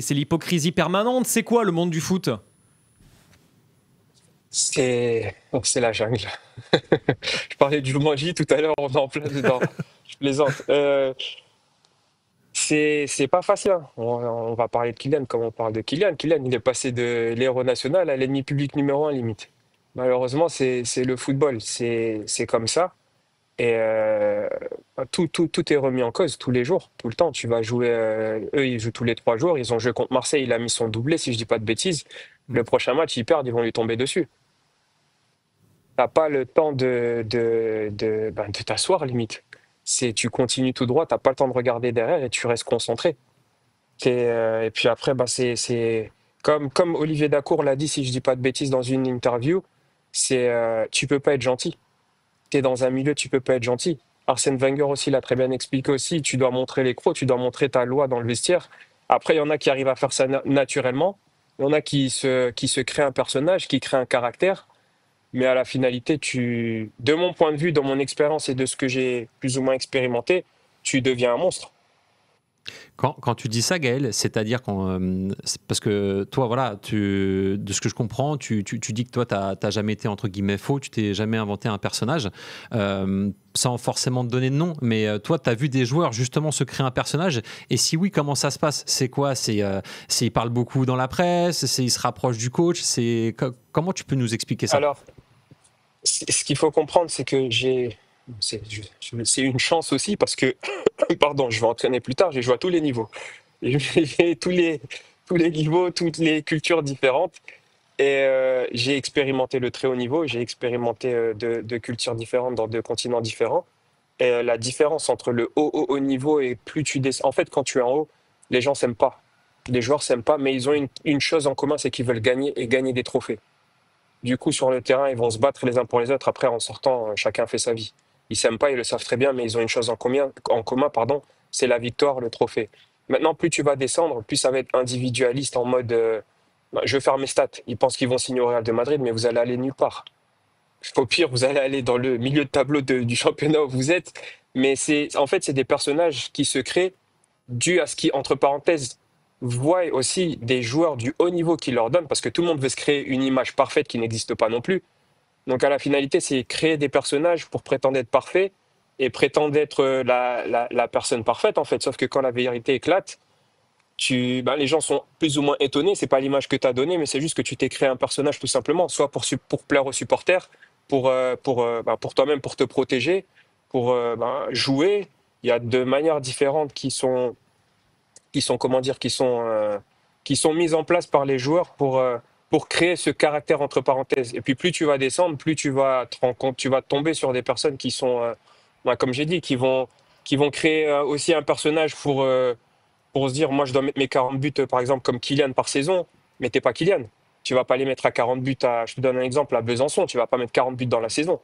c'est l'hypocrisie permanente. C'est quoi le monde du foot? C'est la jungle. Je parlais du Jumanji tout à l'heure, on est en plein dedans. Je plaisante. C'est pas facile, hein. On va parler de Kylian comme on parle de Kylian. Kylian, il est passé de l'héros national à l'ennemi public numéro un, limite. Malheureusement, c'est le football. C'est comme ça. Et tout est remis en cause tous les jours, tout le temps. Tu vas jouer, eux, ils jouent tous les 3 jours. Ils ont joué contre Marseille, il a mis son doublé, si je dis pas de bêtises. Le prochain match, ils perdent, ils vont lui tomber dessus. T'as pas le temps de t'asseoir, limite. Tu continues tout droit, t'as pas le temps de regarder derrière et tu restes concentré. Et puis après, c'est comme Olivier Dacour l'a dit, si je dis pas de bêtises dans une interview, tu peux pas être gentil. T'es dans un milieu, tu peux pas être gentil. Arsène Wenger aussi l'a très bien expliqué aussi, tu dois montrer les crocs, tu dois montrer ta loi dans le vestiaire. Après, il y en a qui arrivent à faire ça naturellement, il y en a qui se créent un personnage, qui créent un caractère. Mais à la finalité, de mon point de vue, dans mon expérience et de ce que j'ai plus ou moins expérimenté, tu deviens un monstre. Quand tu dis ça, Gaël, c'est-à-dire parce que toi, voilà, de ce que je comprends, tu dis que toi, tu n'as jamais été entre guillemets faux, tu t'es jamais inventé un personnage, sans forcément te donner de nom, mais toi, tu as vu des joueurs justement se créer un personnage, et si oui, comment ça se passe? C'est quoi? Ils parlent beaucoup dans la presse, ils se rapprochent du coach, comment tu peux nous expliquer ça? Alors, ce qu'il faut comprendre, c'est que c'est une chance aussi parce que, pardon, je vais entraîner plus tard, j'ai joué à tous les niveaux. J'ai tous les niveaux, toutes les cultures différentes. Et j'ai expérimenté le très haut niveau, j'ai expérimenté de cultures différentes dans 2 continents différents. Et la différence entre le haut niveau et plus tu descends. En fait, quand tu es en haut, les gens s'aiment pas. Les joueurs s'aiment pas, mais ils ont une chose en commun, c'est qu'ils veulent gagner et gagner des trophées. Du coup, sur le terrain, ils vont se battre les uns pour les autres. Après, en sortant, chacun fait sa vie. Ils s'aiment pas, ils le savent très bien, mais ils ont une chose en commun, pardon, c'est la victoire, le trophée. Maintenant, plus tu vas descendre, plus ça va être individualiste en mode je veux faire mes stats. Ils pensent qu'ils vont signer au Real de Madrid, mais vous allez aller nulle part. Au pire, vous allez aller dans le milieu de tableau du championnat où vous êtes. Mais en fait, c'est des personnages qui se créent dû à ce qui, entre parenthèses, voient aussi des joueurs du haut niveau qui leur donnent, parce que tout le monde veut se créer une image parfaite qui n'existe pas non plus. Donc à la finalité, c'est créer des personnages pour prétendre être parfait et prétendre être la personne parfaite, en fait. Sauf que quand la vérité éclate, les gens sont plus ou moins étonnés. C'est pas l'image que tu as donnée, mais c'est juste que tu t'es créé un personnage tout simplement, soit pour plaire aux supporters, pour toi-même, pour te protéger, pour jouer. Il y a deux manières différentes comment dire, qui sont mises en place par les joueurs pour créer ce caractère entre parenthèses. Et puis plus tu vas descendre, plus tu vas te rendre compte, tu vas tomber sur des personnes qui sont, comme j'ai dit, qui vont créer aussi un personnage pour se dire, moi je dois mettre mes 40 buts, par exemple, comme Kylian par saison, mais t'es pas Kylian. Tu vas pas les mettre à 40 buts je te donne un exemple, à Besançon, tu vas pas mettre 40 buts dans la saison.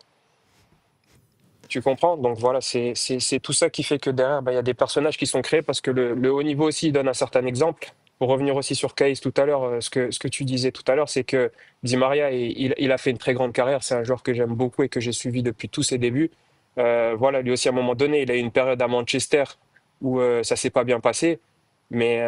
Tu comprends? Donc voilà, c'est tout ça qui fait que derrière, il y a des personnages qui sont créés parce que le haut niveau aussi donne un certain exemple. Pour revenir aussi sur Caïs tout à l'heure, ce que tu disais tout à l'heure, c'est que Di Maria, il a fait une très grande carrière. C'est un joueur que j'aime beaucoup et que j'ai suivi depuis tous ses débuts. Voilà, lui aussi, à un moment donné, il a eu une période à Manchester où ça s'est pas bien passé. Mais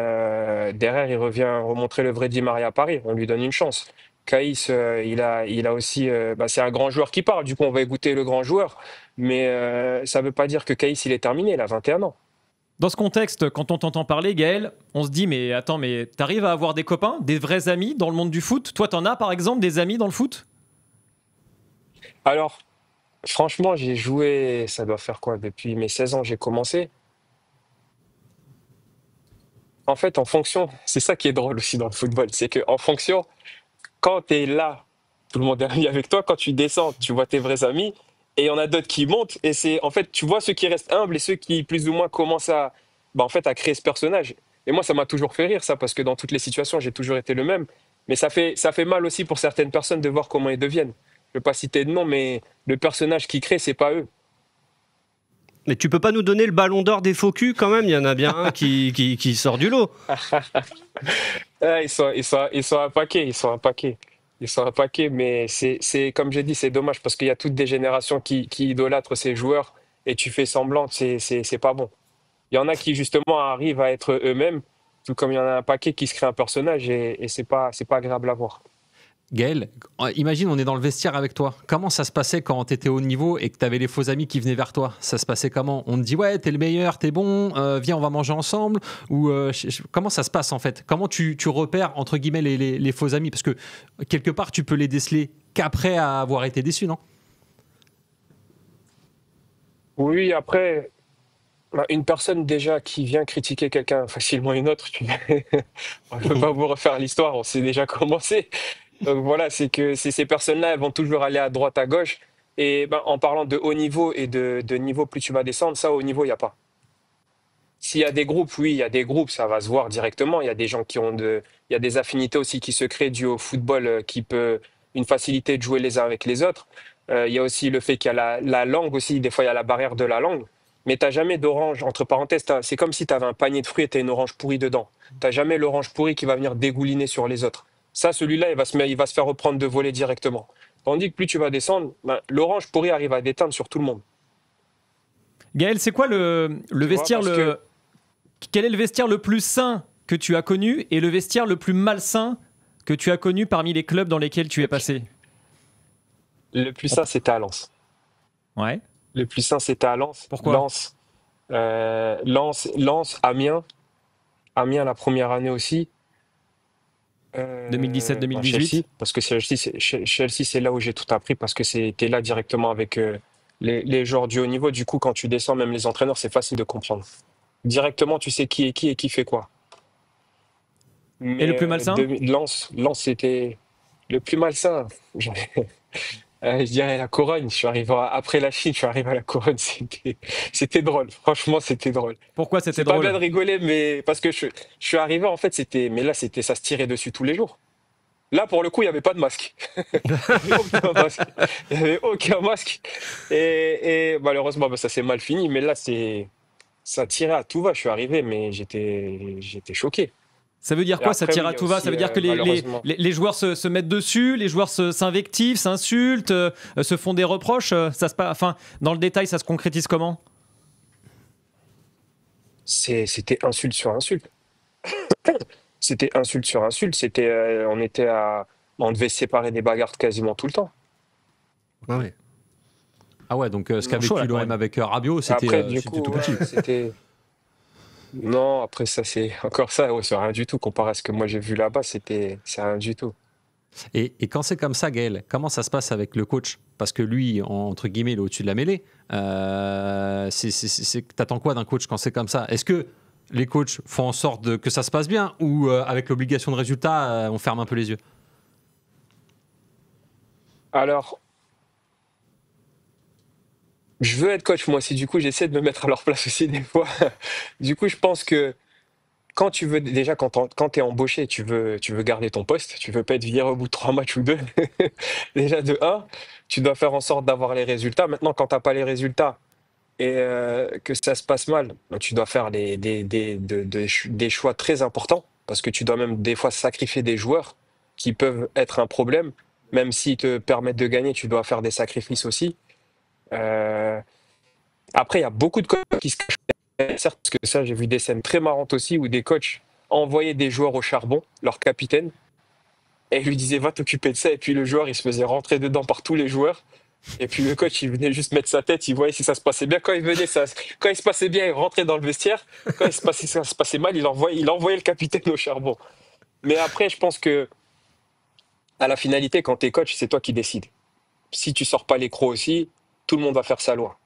derrière, il revient remontrer le vrai Di Maria à Paris. On lui donne une chance. Caïs, il a aussi. C'est un grand joueur qui parle. Du coup, on va écouter le grand joueur. Mais ça ne veut pas dire que Caïs, il est terminé. Il a 21 ans. Dans ce contexte, quand on t'entend parler, Gaël, on se dit, mais attends, mais t'arrives à avoir des copains, des vrais amis dans le monde du foot? Toi, t'en as par exemple des amis dans le foot? Alors, franchement, j'ai joué. Ça doit faire quoi? Depuis mes 16 ans, j'ai commencé. En fait, en fonction. C'est ça qui est drôle aussi dans le football. C'est qu'en fonction, quand tu es là, tout le monde est ami avec toi. Quand tu descends, tu vois tes vrais amis. Et il y en a d'autres qui montent. Et en fait, tu vois ceux qui restent humbles et ceux qui, plus ou moins, commencent en fait, à créer ce personnage. Et moi, ça m'a toujours fait rire, ça, parce que dans toutes les situations, j'ai toujours été le même. Mais ça fait mal aussi pour certaines personnes de voir comment ils deviennent. Je ne veux pas citer de nom, mais le personnage qu'ils créent, c'est pas eux. Mais tu peux pas nous donner le ballon d'or des faux culs quand même? Il y en a bien un qui sort du lot. Ah, ils sont un paquet, ils sont un paquet. Ils sont un paquet, mais comme j'ai dit, c'est dommage parce qu'il y a toutes des générations qui idolâtrent ces joueurs et tu fais semblant, c'est pas bon. Il y en a qui justement arrivent à être eux-mêmes. Tout comme il y en a un paquet qui se crée un personnage et c'est pas agréable à voir. Gaël, imagine on est dans le vestiaire avec toi. Comment ça se passait quand tu étais au haut niveau et que tu avais les faux amis qui venaient vers toi? Ça se passait comment? On te dit ouais, t'es le meilleur, t'es bon, viens on va manger ensemble? Ou comment ça se passe en fait? Comment tu repères entre guillemets les faux amis? Parce que quelque part tu peux les déceler qu'après avoir été déçu, non? Oui, après, une personne déjà qui vient critiquer quelqu'un facilement une autre, je ne veux pas vous refaire l'histoire, on sait déjà commencé. Donc voilà, c'est que ces personnes-là, elles vont toujours aller à droite, à gauche. Et en parlant de haut niveau et de niveau, plus tu vas descendre, ça, au niveau, il n'y a pas. S'il y a des groupes, oui, il y a des groupes, ça va se voir directement. Il y a des gens il y a des affinités aussi qui se créent dues au football, qui peut une facilité de jouer les uns avec les autres. Il y a aussi le fait qu'il y a la langue aussi. Des fois, il y a la barrière de la langue. Mais t'as jamais d'orange, entre parenthèses, c'est comme si tu avais un panier de fruits et tu as une orange pourrie dedans. T'as jamais l'orange pourrie qui va venir dégouliner sur les autres. Ça, celui-là, il va se faire reprendre de voler directement. Tandis que plus tu vas descendre, l'orange pourrie arrive à déteindre sur tout le monde. Gaël, c'est quoi le vestiaire Quel est le vestiaire le plus sain que tu as connu et le vestiaire le plus malsain que tu as connu parmi les clubs dans lesquels tu es passé? Le plus sain, c'était à Lens. Ouais. Le plus sain, c'était à Lens. Pourquoi? Lens, Amiens. Amiens, la première année aussi. 2017-2018. Chelsea, parce que Chelsea, c'est là où j'ai tout appris, parce que c'était là directement avec les joueurs du haut niveau. Du coup, quand tu descends, même les entraîneurs, c'est facile de comprendre. Directement, tu sais qui est qui et qui fait quoi. Mais, Et le plus malsain? Lens, c'était le plus malsain. Je dirais la Corogne. Je suis arrivé après la Chine, je suis arrivé à la Corogne. C'était drôle. Franchement, c'était drôle. Pourquoi c'était C'est pas drôle? bien de rigoler, mais parce que je suis arrivé, en fait, mais là, ça se tirait dessus tous les jours. Là, pour le coup, il n'y avait pas de masque. Il n'y avait aucun masque. Il n'y avait aucun masque. Et malheureusement, ça s'est mal fini. Mais là, ça tirait à tout va. Je suis arrivé, mais j'étais choqué. Ça veut dire Et quoi, ça après, tire oui, à il y a tout va? aussi, Ça veut dire que malheureusement, les joueurs se mettent dessus, les joueurs s'invectivent, s'insultent, se font des reproches. Ça se passe, enfin, dans le détail, ça se concrétise comment? c'était insulte sur insulte. C'était insulte sur insulte. On devait se séparer des bagarres quasiment tout le temps. Ah ouais. Ah ouais, donc ce qu'a Chaud, vécu là, quand l'OM même. avec Rabiot, Après, c'était du c'était coup, tout petit. c'était. Non, après ça, c'est encore ça, ouais, c'est rien du tout. Comparé à ce que moi j'ai vu là-bas, c'est rien du tout. Et quand c'est comme ça, Gaël, comment ça se passe avec le coach? Parce que lui, entre guillemets, il est au-dessus de la mêlée. T'attends quoi d'un coach quand c'est comme ça? Est-ce que les coachs font en sorte que ça se passe bien ou avec l'obligation de résultat, on ferme un peu les yeux? Alors, je veux être coach moi aussi, du coup, j'essaie de me mettre à leur place aussi des fois. Du coup, je pense que quand tu veux, déjà, quand t'es embauché, tu veux garder ton poste, tu veux pas être viré au bout de 3 matchs ou deux. Déjà, de un, tu dois faire en sorte d'avoir les résultats. Maintenant, quand t'as pas les résultats et que ça se passe mal, tu dois faire des choix très importants parce que tu dois même des fois sacrifier des joueurs qui peuvent être un problème. Même s'ils te permettent de gagner, tu dois faire des sacrifices aussi. Euh, Après, il y a beaucoup de coachs qui se cachent derrière, certes, parce que ça, j'ai vu des scènes très marrantes aussi où des coachs envoyaient des joueurs au charbon, leur capitaine, et lui disaient va t'occuper de ça. Et puis le joueur, il se faisait rentrer dedans par tous les joueurs. Et puis le coach, il venait juste mettre sa tête, il voyait si ça se passait bien. Quand il se passait bien, il rentrait dans le vestiaire. Quand ça se passait mal, il envoyait le capitaine au charbon. Mais après, je pense que à la finalité, quand tu es coach, c'est toi qui décides. Si tu sors pas les crocs aussi, tout le monde va faire sa loi.